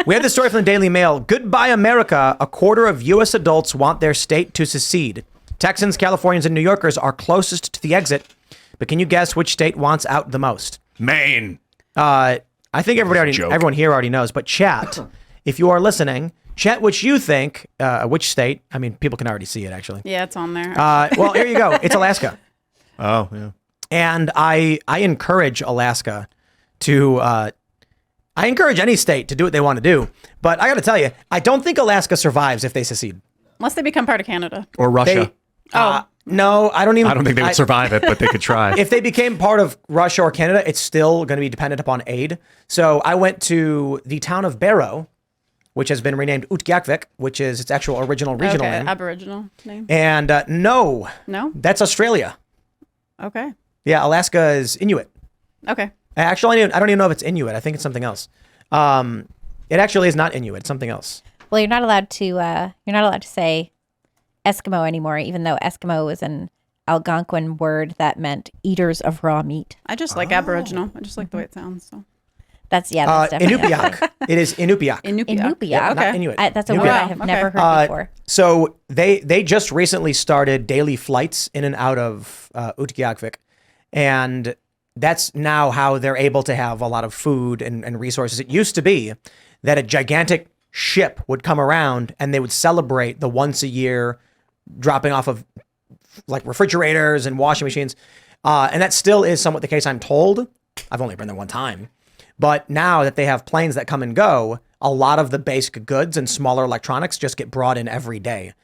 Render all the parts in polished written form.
We have this story from the Daily Mail. Goodbye, America. A quarter of U.S. adults want their state to secede. Texans, Californians, and New Yorkers are closest to the exit. But can you guess which state wants out the most? Maine. I think everyone here already knows. But chat, if you are listening, chat which you think, which state. I mean, people can already see it, actually. Yeah, it's on there. Well, here you go. It's Alaska. Oh, yeah. And I encourage Alaska to... I encourage any state to do what they want to do. But I got to tell you, I don't think Alaska survives if they secede. Unless they become part of Canada. Or Russia. No, I don't think they would survive it, but they could try. If they became part of Russia or Canada, it's still going to be dependent upon aid. So I went to the town of Barrow, which has been renamed Utqiagvik, which is its actual original regional name. Aboriginal name. And no, that's Australia. Okay. Yeah, Alaska is Inuit. Okay. Actually, I don't even know if it's Inuit. I think it's something else. It actually is not Inuit. It's something else. Well, you're not allowed to say Eskimo anymore, even though Eskimo was an Algonquin word that meant eaters of raw meat. I just like Aboriginal. I just like the way it sounds. So that's definitely Inupiaq. It is Inupiaq. Inupiaq. Yeah, Okay. Not Inuit. That's a word I have never heard before. So they just recently started daily flights in and out of Utqiagvik, and that's now how they're able to have a lot of food and resources. It used to be that a gigantic ship would come around and they would celebrate the once a year dropping off of like refrigerators and washing machines. And that still is somewhat the case, I'm told. I've only been there one time. But now that they have planes that come and go, a lot of the basic goods and smaller electronics just get brought in every day.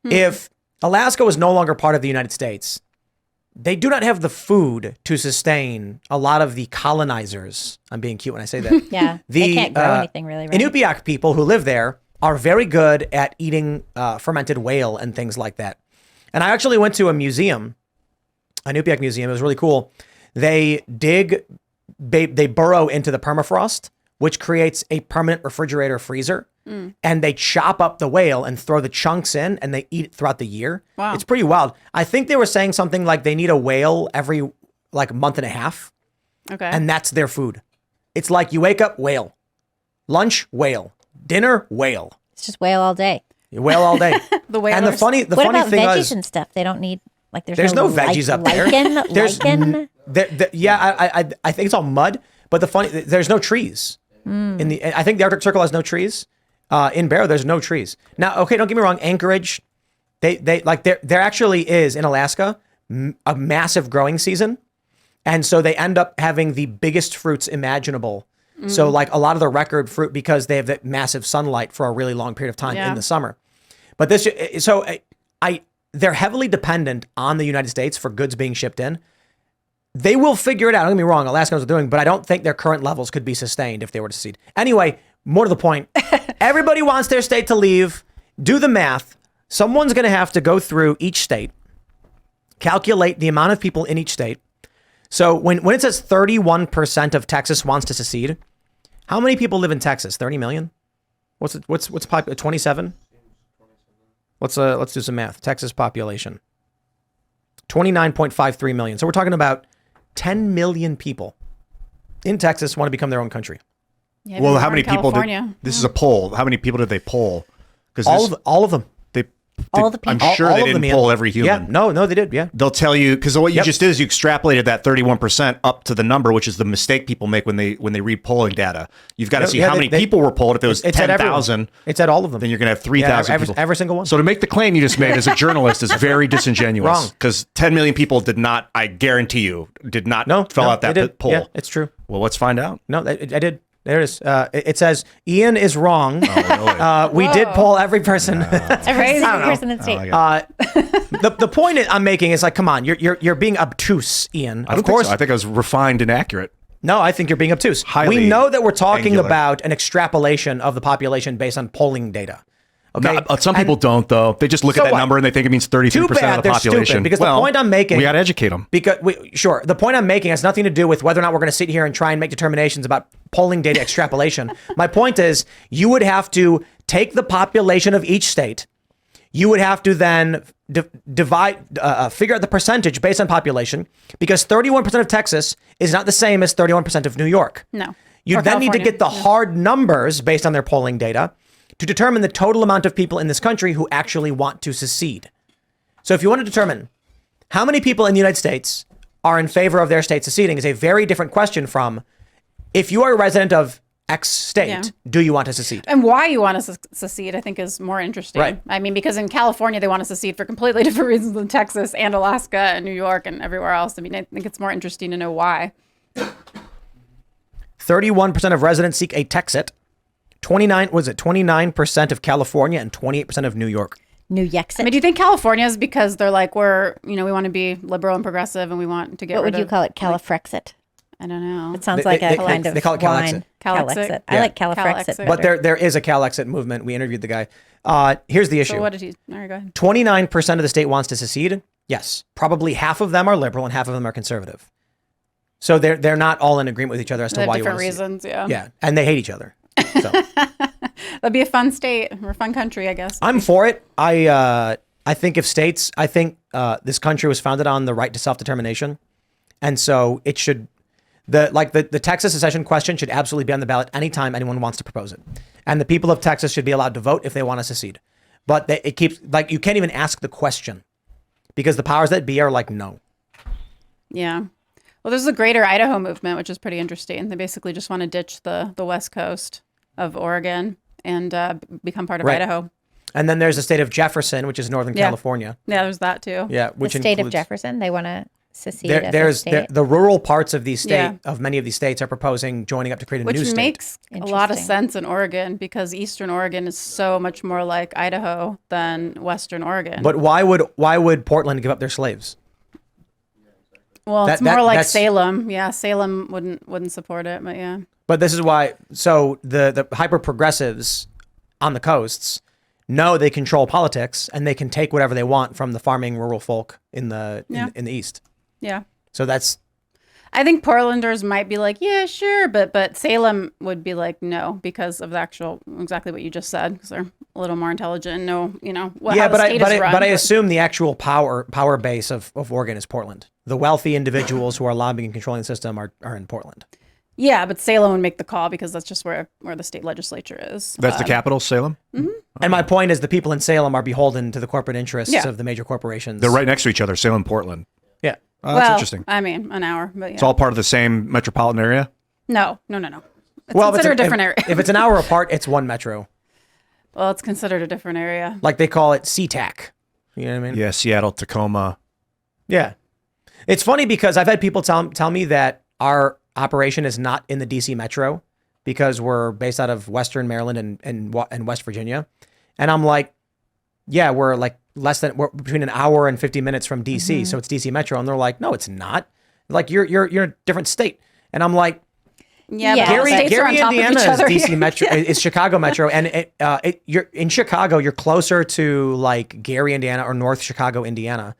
If Alaska was no longer part of the United States, they do not have the food to sustain a lot of the colonizers. I'm being cute when I say that. Yeah, they can't grow anything really, right? Inupiaq people who live there are very good at eating fermented whale and things like that. And I actually went to a museum, an Inupiaq museum. It was really cool. They burrow into the permafrost, which creates a permanent refrigerator freezer. And they chop up the whale and throw the chunks in, and they eat it throughout the year. Wow. It's pretty wild. I think they were saying something like they need a whale every month and a half. Okay. And that's their food. It's like you wake up, whale. Lunch, whale. Dinner, whale. It's just whale all day. Whale all day. The whalers. And the funny what about thing veggies is, and stuff? They don't need there's no veggies up there. Lichen. I think it's all mud. But there's no trees. I think the Arctic Circle has no trees. In Barrow, there's no trees. Now, okay, don't get me wrong. Anchorage, there actually is in Alaska a massive growing season, and so they end up having the biggest fruits imaginable. So, like a lot of the record fruit because they have that massive sunlight for a really long period of time in the summer. But they're heavily dependent on the United States for goods being shipped in. They will figure it out. Don't get me wrong, Alaskans are doing, but I don't think their current levels could be sustained if they were to secede. Anyway, more to the point, everybody wants their state to leave. Do the math. Someone's going to have to go through each state, calculate the amount of people in each state. So when it says 31% of Texas wants to secede, how many people live in Texas? 30 million? What's 27? Let's do some math. Texas population. 29.53 million. So we're talking about 10 million people in Texas want to become their own country. Yeah, well, how many people this is a poll. How many people did they poll? All of them. All the people. I'm sure they didn't poll every human. Yeah, no, they did. Yeah, they'll tell you because what you just did is you extrapolated that 31% up to the number, which is the mistake people make when they read polling data. You've got to see how many people were polled. If it was 10,000, it's at all of them. Then you're going to have 3,000 people. Every single one. So to make the claim you just made as a journalist is very disingenuous. Wrong. Because 10 million people did not. I guarantee you did not fill out that poll. Yeah, it's true. Well, let's find out. No, I did. There it is. It says Ian is wrong. Oh, really? We did poll every person. Every single person in the state. The point I'm making is like, come on, you're being obtuse, Ian. Of course, I think I was refined and accurate. No, I think you're being obtuse. We know that we're talking about an extrapolation of the population based on polling data. Okay. No, some people don't, though. They just look at that number and they think it means 33% of the population. Stupid, because the point I'm making, we got to educate them. The point I'm making has nothing to do with whether or not we're going to sit here and try and make determinations about polling data extrapolation. My point is, you would have to take the population of each state. You would have to then figure out the percentage based on population, because 31% of Texas is not the same as 31% of New York. No. You then need to get the hard numbers based on their polling data to determine the total amount of people in this country who actually want to secede. So if you want to determine how many people in the United States are in favor of their state seceding is a very different question from if you are a resident of X state, do you want to secede? And why you want to secede, I think, is more interesting. Right. I mean, because in California, they want to secede for completely different reasons than Texas and Alaska and New York and everywhere else. I mean, I think it's more interesting to know why. 31% of residents seek a Texit. 29% of California and 28% of New York. New York. I mean, do you think California is because they're like, we want to be liberal and progressive and we want to get What rid would you of, call it? Califrexit. I don't know. It sounds like a kind of they call it wine. Calexit. I like Califrexit. Calexit. But there is a Calexit movement. We interviewed the guy. Here's the issue. So what did he? All right, go ahead. 29% of the state wants to secede. Yes. Probably half of them are liberal and half of them are conservative. So they're not all in agreement with each other as They to have why you different want to secede. reasons, yeah. Yeah. And they hate each other. So That'd be a fun state or a fun country, I guess. I'm for it. I think if states, this country was founded on the right to self-determination. And so it should, the Texas secession question should absolutely be on the ballot anytime anyone wants to propose it. And the people of Texas should be allowed to vote if they want to secede. But it keeps, you can't even ask the question because the powers that be are like, no. Yeah. Well, there's the Greater Idaho movement, which is pretty interesting. They basically just want to ditch the west coast of Oregon and become part of Idaho. And then there's the state of Jefferson, which is Northern California. Yeah, there's that too. Yeah, which the state includes, of Jefferson, they want to secede the rural parts of these of many of these states are proposing joining up to create a new state. Which makes a lot of sense in Oregon because Eastern Oregon is so much more like Idaho than Western Oregon. But why would Portland give up their slaves? Well, it's more like Salem. Yeah, Salem wouldn't support it, but yeah. But this is why. So the hyper progressives on the coasts know they control politics and they can take whatever they want from the farming rural folk in the in the east. Yeah. So that's. I think Portlanders might be like, yeah, sure, but Salem would be like, no, because of the actual exactly what you just said, because they're a little more intelligent and know, how the state is run. But I assume the actual power base of Oregon is Portland. The wealthy individuals who are lobbying and controlling the system are in Portland. Yeah, but Salem would make the call because that's just where the state legislature is. That's the capital, Salem? Mm-hmm. And my point is the people in Salem are beholden to the corporate interests of the major corporations. They're right next to each other, Salem, Portland. Yeah. Oh, that's interesting. I mean, an hour, but yeah. It's all part of the same metropolitan area? No. It's considered a different area. If it's an hour apart, it's one metro. Well, it's considered a different area. Like they call it SeaTac. You know what I mean? Yeah, Seattle, Tacoma. Yeah. It's funny because I've had people tell me that our operation is not in the DC metro because we're based out of Western Maryland and West Virginia. And I'm like, yeah, we're like we're between an hour and 50 minutes from DC. Mm-hmm. So it's DC metro. And they're like, no, it's not. Like you're in a different state. And I'm like, yeah, Gary, Indiana is DC metro. It's Chicago metro. And you're in Chicago, you're closer to like Gary, Indiana or North Chicago, Indiana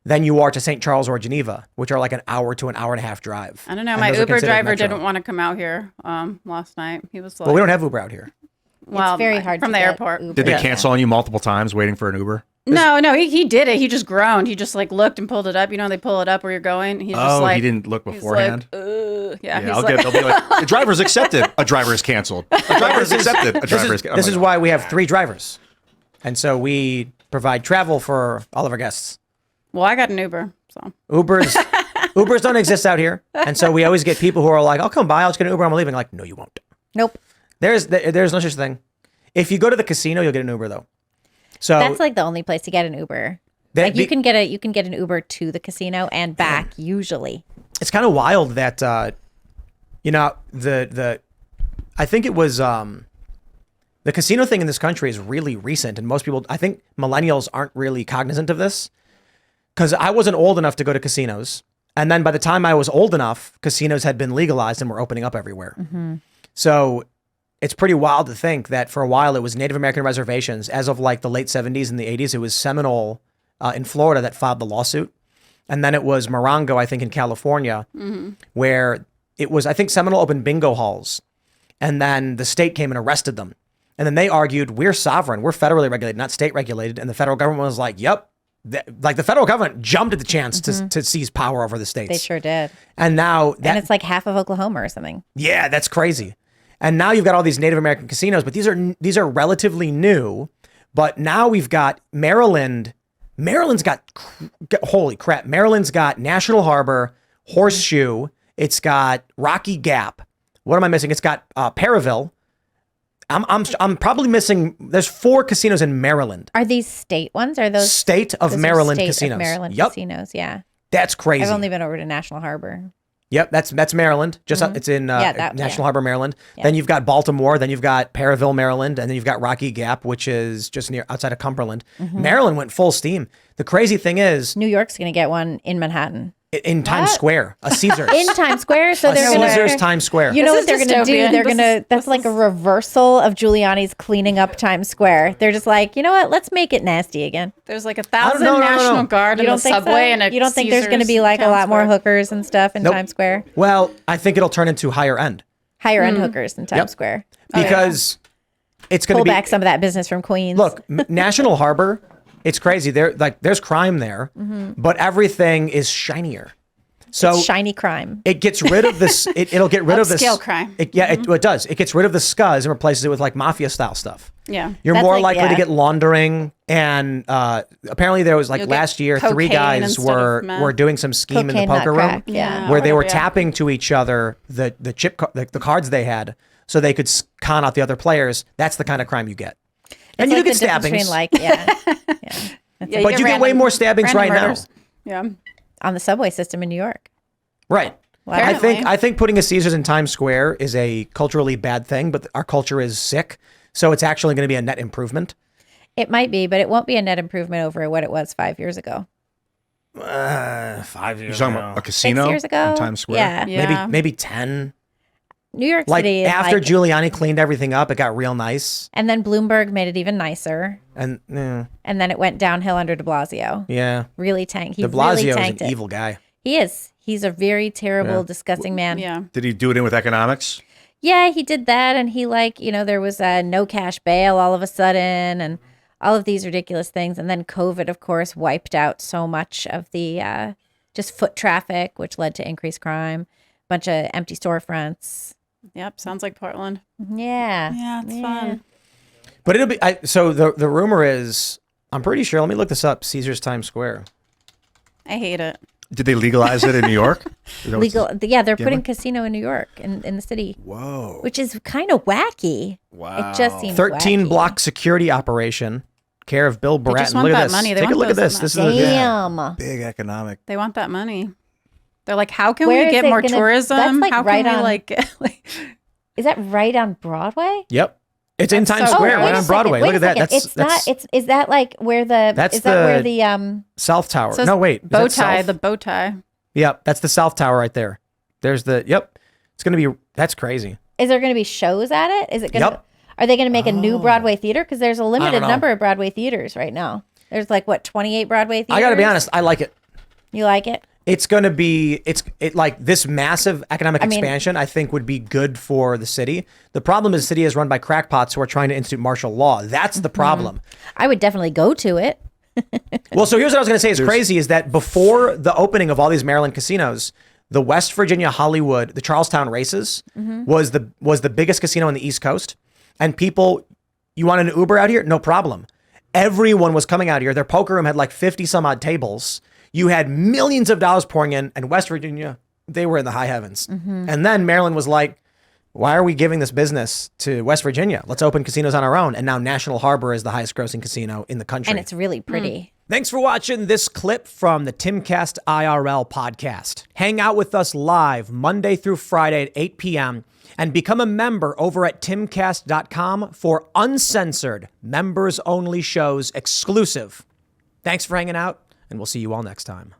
than you are to St. Charles or Geneva, which are like an hour to an hour and a half drive. I don't know. My Uber driver didn't want to come out here last night. He was like, well, we don't have Uber out here. Well, it's very hard from the airport. Did they cancel on you multiple times waiting for an Uber? No, he did it. He just groaned. He just like looked and pulled it up. You know, they pull it up where you're going. He's just like, he didn't look beforehand. Yeah, they'll be like, the driver's accepted. A driver is canceled. A driver is accepted. A driver is canceled. This is why we have 3 drivers, and so we provide travel for all of our guests. Well, I got an Uber, so Ubers don't exist out here, and so we always get people who are like, "I'll come by. I'll just get an Uber. I'm leaving." Like, no, you won't. Nope. There's no such thing. If you go to the casino, you'll get an Uber though. So that's like the only place to get an Uber. Like you can get an Uber to the casino and back usually. It's kind of wild that I think it was the casino thing in this country is really recent, and most people, I think millennials aren't really cognizant of this because I wasn't old enough to go to casinos, and then by the time I was old enough, casinos had been legalized and were opening up everywhere. Mm-hmm. So it's pretty wild to think that for a while it was Native American reservations. As of like the late 70s and the 80s, it was Seminole in Florida that filed the lawsuit. And then it was Morongo, I think, in California, where it was, I think Seminole opened bingo halls. And then the state came and arrested them. And then they argued, we're sovereign. We're federally regulated, not state regulated. And the federal government was like, yep, like the federal government jumped at the chance to seize power over the states. They sure did. And now and it's like half of Oklahoma or something. Yeah, that's crazy. And now you've got all these Native American casinos, but these are relatively new. But now we've got Maryland. Maryland's got, holy crap. Maryland's got National Harbor, Horseshoe. It's got Rocky Gap. What am I missing? It's got Perryville. I'm probably missing. There's 4 casinos in Maryland. Are these state ones? Are those state of Maryland state casinos? Of Maryland yep. casinos. Yeah. That's crazy. I've only been over to National Harbor. Yep, that's Maryland. Just it's in National Harbor, Maryland. Yeah. Then you've got Baltimore. Then you've got Perryville, Maryland, and then you've got Rocky Gap, which is just outside of Cumberland. Maryland went full steam. The crazy thing is, New York's going to get one in Manhattan. In Times Square, a Caesars. In Times Square, so they're going to Caesars Times Square. You know what they're going to do? They're going to. That's like a reversal of Giuliani's cleaning up Times Square. They're just like, you know what? Let's make it nasty again. There's like 1,000 National Guard in the subway, and you don't think there's going to be like a lot more hookers and stuff in Times Square? Well, I think it'll turn into higher end hookers in Times Square because it's going to pull back some of that business from Queens. Look, National Harbor. It's crazy. There's crime there, but everything is shinier. So it's shiny crime. It gets rid of this. It'll get rid of this upscale crime. It does. It gets rid of the scuzz and replaces it with like mafia style stuff. Yeah, you're more likely to get laundering. And apparently there was like last year, 3 guys were doing some scheme in the poker room, where they were tapping to each other the cards they had, so they could con out the other players. That's the kind of crime you get. And you do get stabbings. But you get way more stabbings right now. Yeah. On the subway system in New York. Right. Wow. I think putting a Caesars in Times Square is a culturally bad thing, but our culture is sick. So it's actually going to be a net improvement. It might be, but it won't be a net improvement over what it was 5 years ago. 5 years You're talking about a casino 6 years ago? in Times Square? Yeah. Maybe 10. New York like City. After Giuliani cleaned everything up, it got real nice. And then Bloomberg made it even nicer. And then it went downhill under de Blasio. Yeah. Really tanked. De Blasio is an evil guy. He is. He's a very terrible, disgusting man. Yeah. Did he do it in with economics? Yeah, he did that. And he there was a no cash bail all of a sudden and all of these ridiculous things. And then COVID, of course, wiped out so much of the just foot traffic, which led to increased crime. Bunch of empty storefronts. Yep, sounds like Portland. Yeah. Yeah, it's fun. But it'll be so the rumor is, I'm pretty sure, let me look this up, Caesars Times Square. I hate it. Did they legalize it in New York? They're putting casino in New York in the city. Whoa. Which is kind of wacky. Wow. It just seems 13 wacky. block security operation, care of Bill Bratton. just want look at that this. money. They Take a want look at those this. This Damn. is Big economic. They want that money. They're like, how can Where we is get it more gonna- tourism? that's like How right can we on- like Is that right on Broadway? Yep. It's in Times so Square, cool. right on Broadway. Look at that. That's Is that like where the? That's is that where the South Tower. So No, wait. Is bow that tie, South? the bow tie. Yep, that's the South Tower right there. There's the It's gonna be. That's crazy. Is there going to be shows at it? Is it going to? Yep. Are they going to make a new Broadway theater? Because there's a limited know. number of Broadway theaters right now. There's like 28 Broadway theaters. I got to be honest. I like it. You like it? It's going to be, like this massive economic expansion, I think would be good for the city. The problem is the city is run by crackpots who are trying to institute martial law. That's the problem. I would definitely go to it. Well, so here's what I was going to say is crazy is that before the opening of all these Maryland casinos, the West Virginia, Hollywood, the Charlestown races was the biggest casino on the East Coast. And people, you wanted an Uber out here? No problem. Everyone was coming out here. Their poker room had like 50 some odd tables. You had millions of dollars pouring in, and West Virginia, they were in the high heavens. And then Maryland was like, why are we giving this business to West Virginia? Let's open casinos on our own. And now National Harbor is the highest grossing casino in the country. And it's really pretty. Thanks for watching this clip from the Timcast IRL podcast. Hang out with us live Monday through Friday at 8 p.m. and become a member over at timcast.com for uncensored, members-only shows exclusive. Thanks for hanging out, and we'll see you all next time.